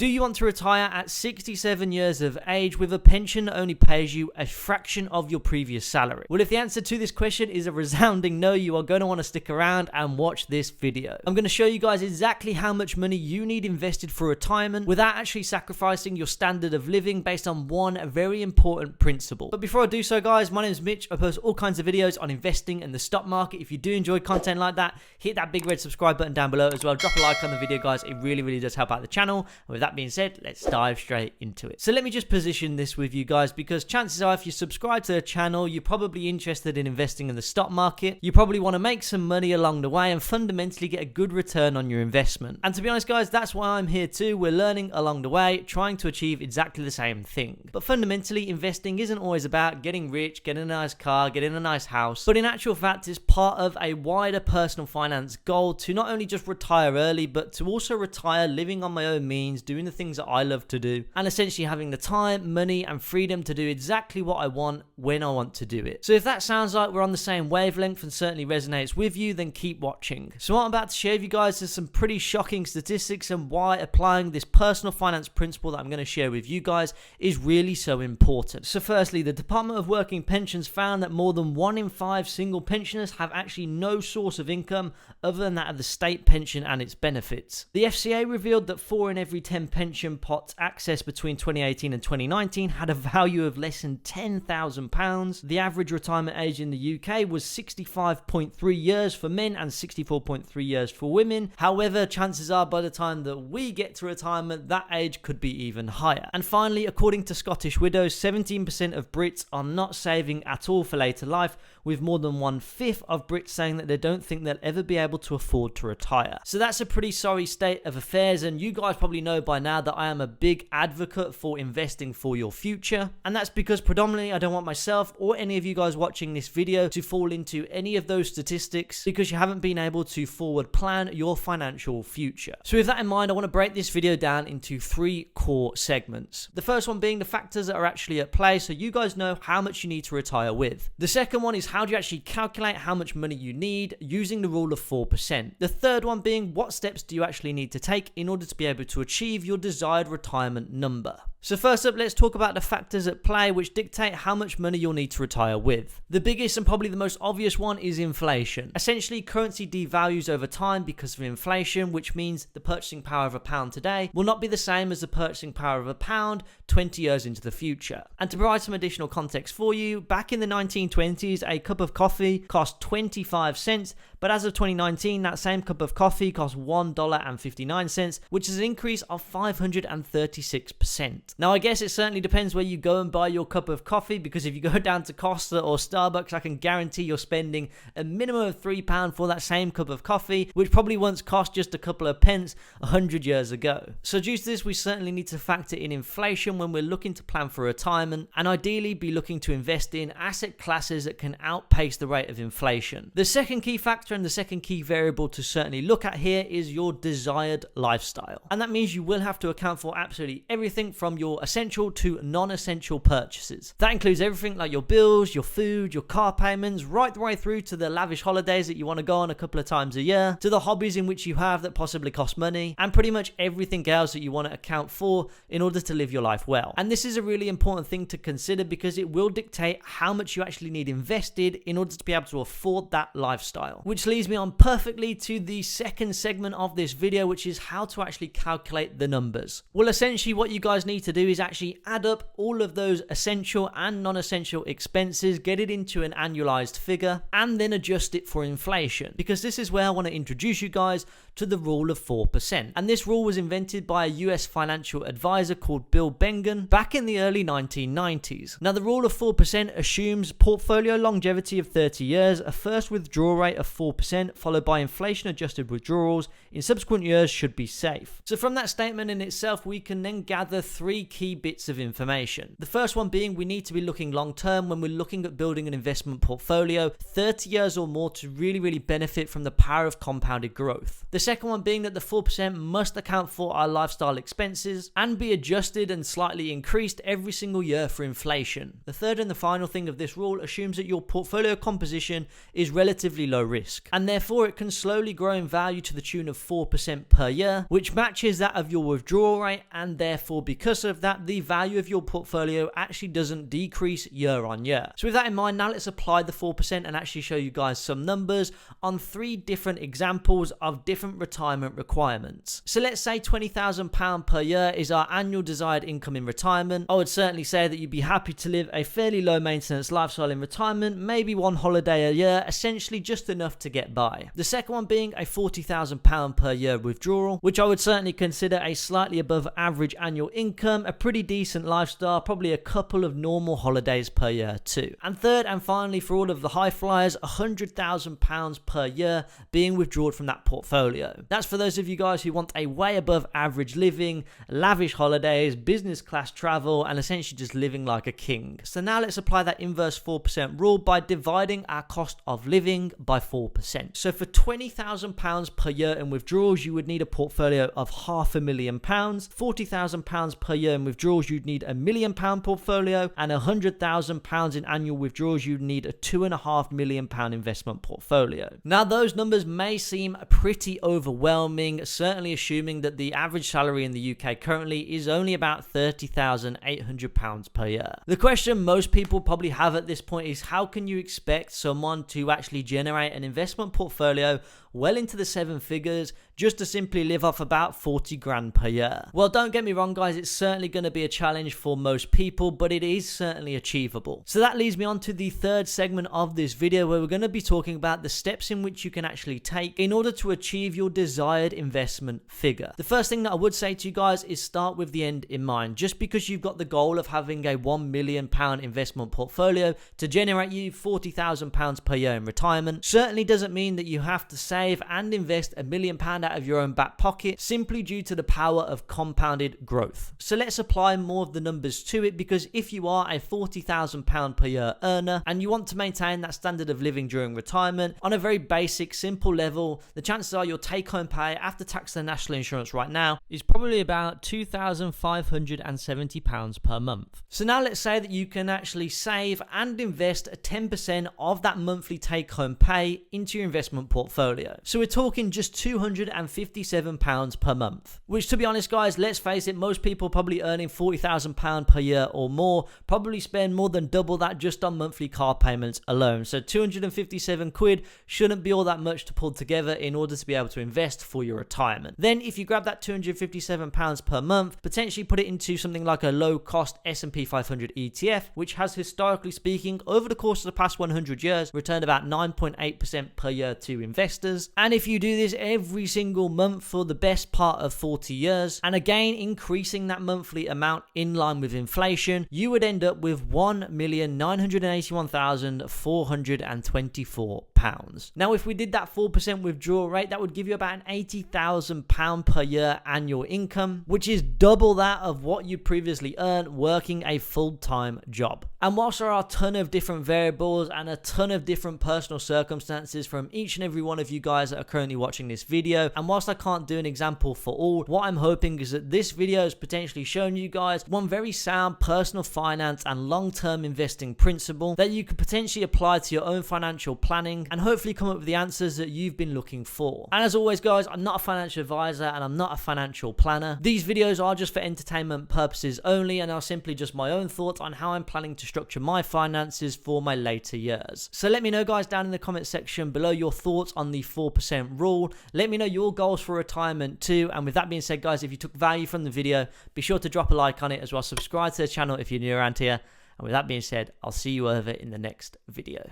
Do you want to retire at 67 years of age with a pension that only pays you a fraction of your previous salary? Well, if the answer to this question is a resounding no, you are going to want to stick around and watch this video. I'm going to show you guys exactly how much money you need invested for retirement without actually sacrificing your standard of living based on one very important principle. But before I do so, guys, my name is Mitch. I post all kinds of videos on investing and the stock market. If you do enjoy content like that, hit that big red subscribe button down below as well. Drop a like on the video, guys. It really does help out the channel. And with that being said, let's dive straight into it. So let me just position this with you guys, because chances are if you subscribe to the channel, you're probably interested in investing in the stock market. You probably want to make some money along the way and fundamentally get a good return on your investment. And to be honest, guys, that's why I'm here too. We're learning along the way, trying to achieve exactly the same thing. But fundamentally, investing isn't always about getting rich, getting a nice car, getting a nice house. But in actual fact, it's part of a wider personal finance goal to not only just retire early, but to also retire living on my own means, doing the things that I love to do, and essentially having the time, money, and freedom to do exactly what I want when I want to do it. So if that sounds like we're on the same wavelength and certainly resonates with you, then keep watching. So what I'm about to share with you guys is some pretty shocking statistics and why applying this personal finance principle that I'm going to share with you guys is really so important. So firstly, the Department of Working Pensions found that more than 1 in 5 single pensioners have actually no source of income other than that of the state pension and its benefits. The FCA revealed that 4 in every 10 pension pots accessed between 2018 and 2019 had a value of less than £10,000. The average retirement age in the UK was 65.3 years for men and 64.3 years for women. However, chances are by the time that we get to retirement, that age could be even higher. And finally, according to Scottish Widows, 17% of Brits are not saving at all for later life, with more than 1/5 of Brits saying that they don't think they'll ever be able to afford to retire. So that's a pretty sorry state of affairs, and you guys probably know by now that I am a big advocate for investing for your future, and that's because predominantly I don't want myself or any of you guys watching this video to fall into any of those statistics because you haven't been able to forward plan your financial future. So with that in mind, I want to break this video down into 3 core segments. The first one being the factors that are actually at play, so you guys know how much you need to retire with. The second one is how do you actually calculate how much money you need using the rule of 4%. The third one being what steps do you actually need to take in order to be able to achieve your desired retirement number. So first up, let's talk about the factors at play which dictate how much money you'll need to retire with. The biggest and probably the most obvious one is inflation. Essentially, currency devalues over time because of inflation, which means the purchasing power of a pound today will not be the same as the purchasing power of a pound 20 years into the future. And to provide some additional context for you, back in the 1920s, a cup of coffee cost 25 cents, but as of 2019, that same cup of coffee costs $1.59, which is an increase of 536%. Now, I guess it certainly depends where you go and buy your cup of coffee, because if you go down to Costa or Starbucks, I can guarantee you're spending a minimum of £3 for that same cup of coffee, which probably once cost just a couple of pence 100 years ago. So due to this, we certainly need to factor in inflation when we're looking to plan for retirement, and ideally be looking to invest in asset classes that can outpace the rate of inflation. The second key factor and the second key variable to certainly look at here is your desired lifestyle. And that means you will have to account for absolutely everything from your essential to non-essential purchases. That includes everything like your bills, your food, your car payments, right the way through to the lavish holidays that you want to go on a couple of times a year, to the hobbies in which you have that possibly cost money, and pretty much everything else that you want to account for in order to live your life well. And this is a really important thing to consider because it will dictate how much you actually need invested in order to be able to afford that lifestyle. Which leads me on perfectly to the second segment of this video, which is how to actually calculate the numbers. Well, essentially what you guys need to do is actually add up all of those essential and non-essential expenses, get it into an annualized figure, and then adjust it for inflation. Because this is where I want to introduce you guys to the rule of 4%. And this rule was invented by a US financial advisor called Bill Bengen back in the early 1990s. Now, the rule of 4% assumes portfolio longevity of 30 years, a first withdrawal rate of 4%, followed by inflation-adjusted withdrawals in subsequent years should be safe. So from that statement in itself, we can then gather 3 key bits of information. The first one being we need to be looking long-term when we're looking at building an investment portfolio, 30 years or more, to really benefit from the power of compounded growth. The second one being that the 4% must account for our lifestyle expenses and be adjusted and slightly increased every single year for inflation. The third and the final thing of this rule assumes that your portfolio composition is relatively low risk. risk, and therefore it can slowly grow in value to the tune of 4% per year, which matches that of your withdrawal rate, and therefore because of that, the value of your portfolio actually doesn't decrease year on year. So with that in mind, now let's apply the 4% and actually show you guys some numbers on 3 different examples of different retirement requirements. So let's say £20,000 per year is our annual desired income in retirement. I would certainly say that you'd be happy to live a fairly low maintenance lifestyle in retirement, maybe 1 holiday a year, essentially just enough to get by. The second one being a £40,000 per year withdrawal, which I would certainly consider a slightly above average annual income, a pretty decent lifestyle, probably a couple of normal holidays per year too. And third and finally, for all of the high flyers, £100,000 per year being withdrawn from that portfolio. That's for those of you guys who want a way above average living, lavish holidays, business class travel, and essentially just living like a king. So now let's apply that inverse 4% rule by dividing our cost of living by 4%. So for £20,000 per year in withdrawals, you would need a portfolio of £500,000. £40,000 per year in withdrawals, you'd need £1 million portfolio, and £100,000 in annual withdrawals, you'd need a £2.5 million investment portfolio. Now those numbers may seem pretty overwhelming, certainly assuming that the average salary in the UK currently is only about £30,800 per year. The question most people probably have at this point is, how can you expect someone to actually generate an investment portfolio well into the 7 figures just to simply live off about 40 grand per year? Well, don't get me wrong guys, it's certainly going to be a challenge for most people, but it is certainly achievable. So that leads me on to the third segment of this video, where we're going to be talking about the steps in which you can actually take in order to achieve your desired investment figure. The first thing that I would say to you guys is start with the end in mind. Just because you've got the goal of having a £1 million investment portfolio to generate you £40,000 per year in retirement certainly doesn't mean that you have to save and invest £1 million out of your own back pocket, simply due to the power of compounded growth. So let's apply more of the numbers to it, because if you are a £40,000 per year earner and you want to maintain that standard of living during retirement on a very basic, simple level, the chances are your take-home pay after tax and national insurance right now is probably about £2,570 per month. So now let's say that you can actually save and invest 10% of that monthly take-home pay into your investment portfolio. So we're talking just £257 per month, which, to be honest guys, let's face it, most people probably earning £40,000 per year or more probably spend more than double that just on monthly car payments alone. So 257 quid shouldn't be all that much to pull together in order to be able to invest for your retirement. Then if you grab that £257 per month, potentially put it into something like a low cost S&P 500 ETF, which has, historically speaking, over the course of the past 100 years returned about 9.8% per year to investors. And if you do this every single month for the best part of 40 years, and again increasing that monthly amount in line with inflation, you would end up with £1,981,424. Now if we did that 4% withdrawal rate, that would give you about an £80,000 per year annual income, which is double that of what you previously earned working a full-time job. And whilst there are a ton of different variables and a ton of different personal circumstances from each and every one of you guys that are currently watching this video, and whilst I can't do an example for all, what I'm hoping is that this video has potentially shown you guys one very sound personal finance and long-term investing principle that you could potentially apply to your own financial planning and hopefully come up with the answers that you've been looking for. And as always guys, I'm not a financial advisor and I'm not a financial planner. These videos are just for entertainment purposes only, and are simply just my own thoughts on how I'm planning to structure my finances for my later years. So let me know guys down in the comment section below your thoughts on the 4% rule. Let me know your goals for retirement too. And with that being said guys, if you took value from the video, be sure to drop a like on it, as well as subscribe to the channel if you're new around here. And with that being said, I'll see you over in the next video.